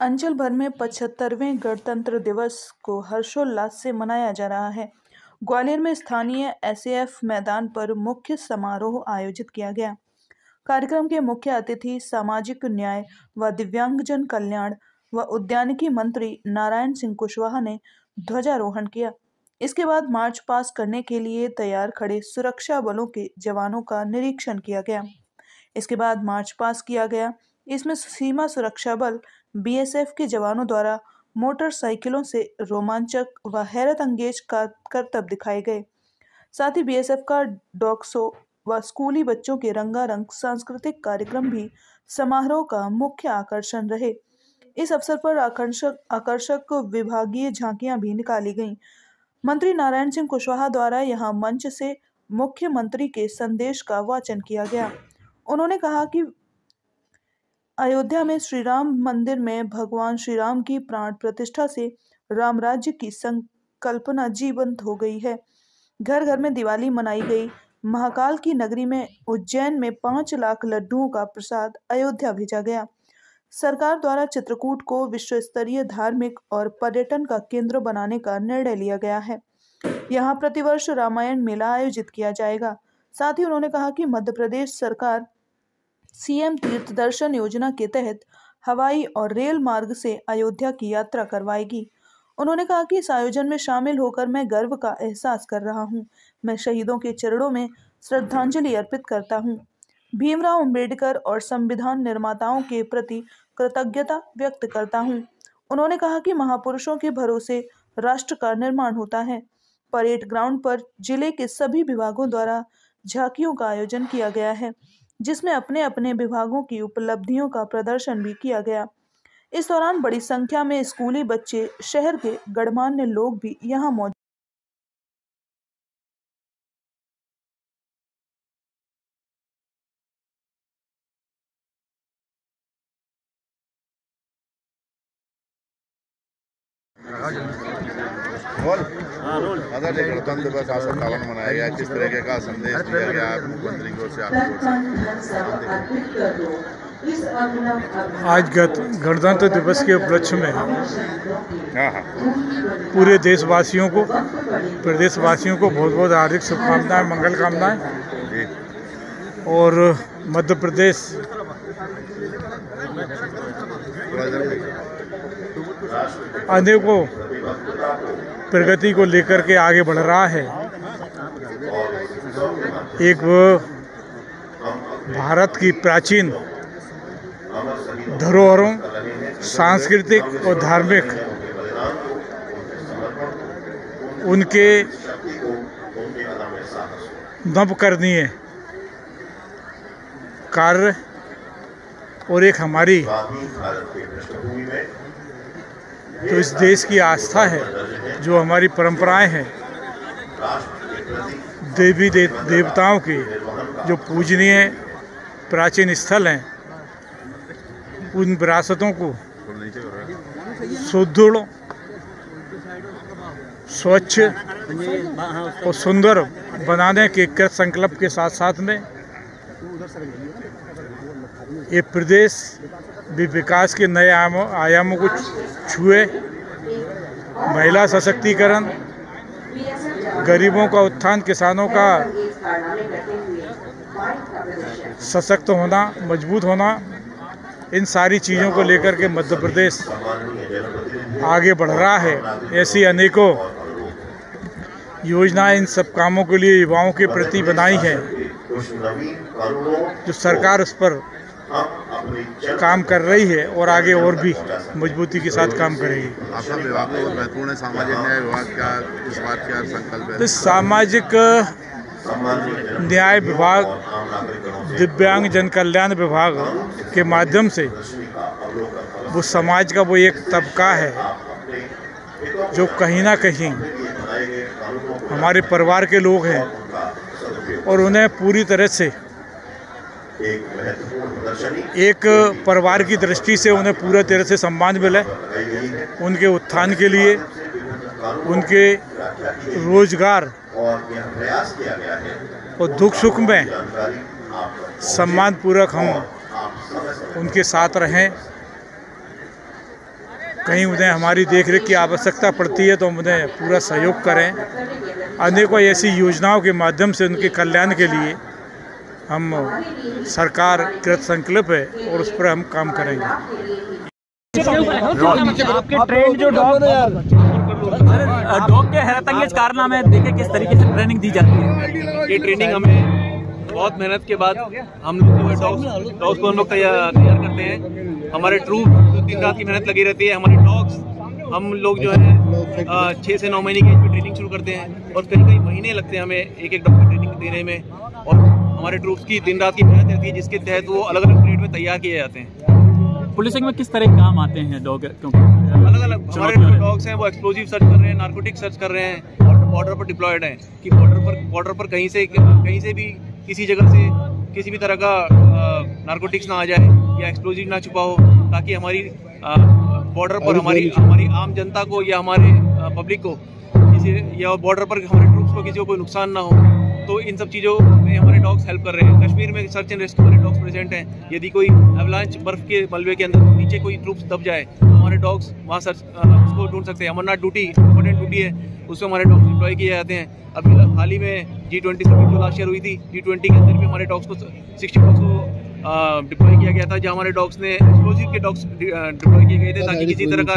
अंचल भर में 75वें गणतंत्र दिवस को हर्षोल्लास से मनाया जा रहा है। ग्वालियर में स्थानीय एसएएफ मैदान पर मुख्य समारोह आयोजित किया गया। कार्यक्रम के मुख्य अतिथि सामाजिक न्याय व दिव्यांगजन कल्याण व उद्यानिकी मंत्री नारायण सिंह कुशवाहा ने ध्वजारोहण किया। इसके बाद मार्च पास करने के लिए तैयार खड़े सुरक्षा बलों के जवानों का निरीक्षण किया गया। इसके बाद मार्च पास किया गया। इसमें सीमा सुरक्षा बल बीएसएफ के जवानों द्वारा मोटरसाइकिलों से रोमांचक व हैरत अंगेज करतब दिखाए गए। साथ ही बीएसएफ का डॉग शो व स्कूली बच्चों के रंगारंग सांस्कृतिक कार्यक्रम भी समारोह का मुख्य आकर्षण रहे। इस अवसर पर आकर्षक विभागीय झांकियां भी निकाली गईं। मंत्री नारायण सिंह कुशवाहा द्वारा यहां मंच से मुख्यमंत्री के संदेश का वाचन किया गया। उन्होंने कहा कि अयोध्या में श्री राम मंदिर में भगवान श्री राम की प्राण प्रतिष्ठा से राम राज्य की संकल्पना जीवंत हो गई है। घर घर में दिवाली मनाई गई। महाकाल की नगरी में उज्जैन में 5 लाख लड्डुओं का प्रसाद अयोध्या भेजा गया। सरकार द्वारा चित्रकूट को विश्व स्तरीय धार्मिक और पर्यटन का केंद्र बनाने का निर्णय लिया गया है। यहाँ प्रतिवर्ष रामायण मेला आयोजित किया जाएगा। साथ ही उन्होंने कहा कि मध्य प्रदेश सरकार सीएम तीर्थ दर्शन योजना के तहत हवाई और रेल मार्ग से अयोध्या की यात्रा करवाएगी। उन्होंने कहा कि इस आयोजन में शामिल होकर मैं गर्व का एहसास कर रहा हूं। मैं शहीदों के चरणों में श्रद्धांजलि अर्पित करता हूं। भीमराव अंबेडकर और संविधान निर्माताओं के प्रति कृतज्ञता व्यक्त करता हूं। उन्होंने कहा कि महापुरुषों के भरोसे राष्ट्र का निर्माण होता है। परेड ग्राउंड पर जिले के सभी विभागों द्वारा झांकियों का आयोजन किया गया है, जिसमें अपने अपने विभागों की उपलब्धियों का प्रदर्शन भी किया गया। इस दौरान बड़ी संख्या में स्कूली बच्चे, शहर के गणमान्य लोग भी यहां मौजूद। गणतंत्र दिवस आज 57 मनाया गया। किस तरीके का संदेश दिया गया मुख्यमंत्री की ओर से आपकी ओर से? आज गणतंत्र दिवस के उपलक्ष्य में पूरे देशवासियों को, प्रदेशवासियों को बहुत बहुत हार्दिक शुभकामनाएं, मंगल कामनाएं। और मध्य प्रदेश अनेकों प्रगति को लेकर के आगे बढ़ रहा है। एक भारत की प्राचीन धरोहरों, सांस्कृतिक और धार्मिक उनके नवकरणीय कार्य और एक हमारी तो इस देश की आस्था है, जो हमारी परंपराएं हैं, देवी देवताओं की जो पूजनीय प्राचीन स्थल हैं, उन विरासतों को सुदृढ़, स्वच्छ और सुंदर बनाने के कृत संकल्प के साथ साथ में ये प्रदेश भी विकास के नए आयामों को छुए। महिला सशक्तिकरण, गरीबों का उत्थान, किसानों का सशक्त होना, मजबूत होना, इन सारी चीज़ों को लेकर के मध्य प्रदेश आगे बढ़ रहा है। ऐसी अनेकों योजनाएं इन सब कामों के लिए युवाओं के प्रति बनाई हैं, जो सरकार उस पर काम कर रही है और आगे और भी मजबूती के साथ काम करेगी। आपका विभाग तो महत्वपूर्ण है, सामाजिक न्याय विभाग का इस बात क्या संकल्प है? तो सामाजिक न्याय विभाग, दिव्यांग जन कल्याण विभाग के माध्यम से वो समाज का वो एक तबका है जो कहीं ना कहीं हमारे परिवार के लोग हैं और उन्हें पूरी तरह से एक परिवार की दृष्टि से उन्हें पूरा तरह से सम्मान मिले। उनके उत्थान के लिए, उनके रोजगार और दुख सुख में सम्मान पूर्वक हम उनके साथ रहें। कहीं उन्हें हमारी देखरेख की आवश्यकता पड़ती है तो हम उन्हें पूरा सहयोग करें। अनेकों ऐसी योजनाओं के माध्यम से उनके कल्याण के लिए हम सरकार कृत संकल्प है और उस पर हम काम करेंगे। आपके ट्रेन जो डॉग के हैरतअंगेज कारनामे देखे किस तरीके से ट्रेनिंग दी जाती है? ये ट्रेनिंग हमें बहुत मेहनत के बाद हम लोग जो है डॉग्स को हम लोग तैयार करते हैं। हमारे ट्रूप दिन रात की मेहनत लगी रहती है। हमारे डॉग्स हम लोग जो है 6 से 9 महीने की एज में ट्रेनिंग शुरू करते हैं और कई महीने लगते हैं हमें एक डॉग की ट्रेनिंग देने में। और हमारे ट्रूप्स की दिन रात की मेहनत रहती है जिसके तहत वो अलग अलग ग्रेड में तैयार किए जाते हैं। पुलिसिंग में किस तरह के काम आते हैं डॉग? क्योंकि अलग अलग हमारे जो डॉग्स हैं वो एक्सप्लोजिव सर्च कर रहे हैं, नार्कोटिक सर्च कर रहे हैं और बॉर्डर पर डिप्लॉयड हैं कि बॉर्डर पर कहीं से भी किसी जगह से किसी भी तरह का नार्कोटिक्स ना आ जाए या एक्सप्लोजिव ना छुपा हो, ताकि हमारी बॉर्डर पर हमारी आम जनता को या हमारे पब्लिक को या बॉर्डर पर हमारे ट्रूप्स को किसी को कोई नुकसान ना हो। तो इन सब चीज़ों में हमारे डॉग्स हेल्प कर रहे हैं। कश्मीर में सर्च एंड रेस्क्यू हमारे डॉग्स प्रेजेंट हैं। यदि कोई एवलांच बर्फ के मलबे के अंदर नीचे कोई ट्रूप्स दब जाए तो हमारे डॉग्स वहाँ सर्च उसको ढूंढ सकते हैं। अमरनाथ ड्यूटी इंपॉर्टेंट ड्यूटी है, उसमें हमारे डॉग्स डिप्लॉय किए जाते हैं। अभी हाल ही में G20 समिट जो लास्ट ईयर हुई थी, G20 के अंदर भी हमारे डॉग्स को 60 डॉग्स को डिप्लॉय किया गया था, जहाँ हमारे डॉग्स ने एक्सप्लोजिव के डॉग्स डिप्लॉय किए गए थे ताकि किसी तरह का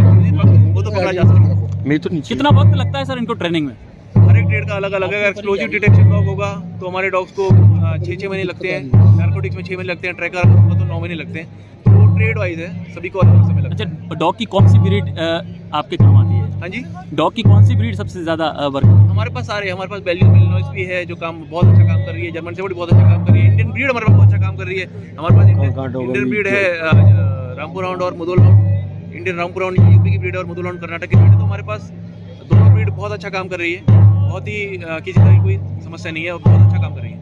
वो तो पकड़ा जा सके। कितना वक्त लगता है सर इनको ट्रेनिंग में? हर एक ट्रेड का अलग अलग है। अगर एक्सप्लोजिव डिटेक्शन डॉग होगा तो हमारे डॉग्स को 6 महीने लगते हैं, नार्कोटिक्स में 6 महीने लगते हैं, ट्रैकर होगा तो 9 महीने लगते हैं। तो वो ट्रेड वाइज है, सभी को अलग समय लगता है। अच्छा, डॉग की कौन सी ब्रीड आपके काम आती है? हाँ जी, डॉग की कौन सी ब्रीड सबसे ज़्यादा वर्क? हमारे पास सारे, हमारे पास बेल्जियन मेलिनोइस भी है जो काम बहुत अच्छा काम कर रही है, जर्मन शेफर्ड बहुत अच्छा काम कर रही है, इंडियन ब्रीड हमारे पास बहुत अच्छा काम कर रही है। हमारे पास इंडियन ब्रीड है रामपुर राउंड और Mudhol hound. Indian Rampur hound UP की ब्रीड है और मुदोल राउंड कर्नाटक की ब्रीड है। तो हमारे पास दोनों ब्रीड बहुत अच्छा काम कर रही है, बहुत ही किसी तरह की कोई समस्या नहीं है और बहुत अच्छा काम कर रही है।